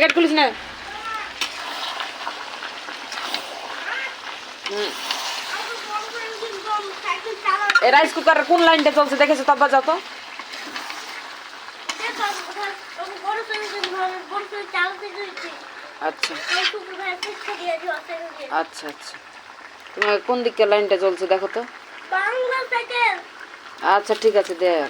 Gate খুলিস না। এই rice কুকারের কোন লাইনটা চলছে দেখেছো? তব্বা যাও তো। আচ্ছা আচ্ছা আচ্ছা, তোমার কোন দিকে লাইনটা চলছে দেখো তো। আচ্ছা ঠিক আছে দেখ।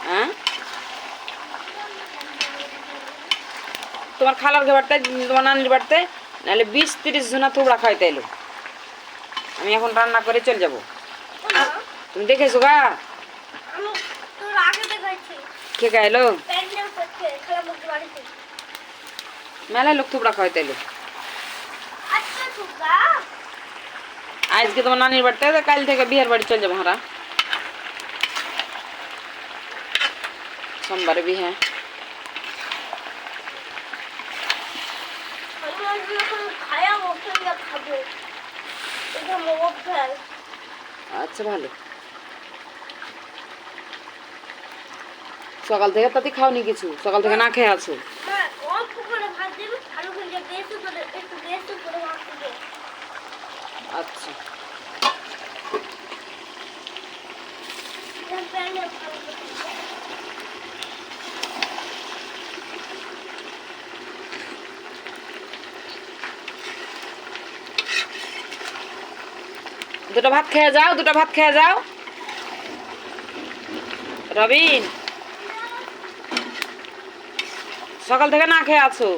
হ্যাঁ, তোমার খালার ঘাটতে, তোমার নানির বাড়িতে নাহলে 20-30 জনা থুবড়া খাইতে এলো। আমি এখন রান্না করে চলে যাবো। তুমি দেখেছো গা? কে গাইলো? মেলায় লোক থুবড়া খাইতে এলো। আজকে তোমার নানির বাড়িতে, কাল থেকে বিয়ের বাড়ি চলে যাবো। হারা সোমবারে বিয়ে। আচ্ছা ভালো। সকাল থেকে তাতে খাওনি কিছু? সকাল থেকে না খেয়ে আছো? আচ্ছা দুটো ভাত খেয়ে যাও, দুটো ভাত খেয়ে যাও। রবিন, সকাল থেকে না খেয়ে আছো।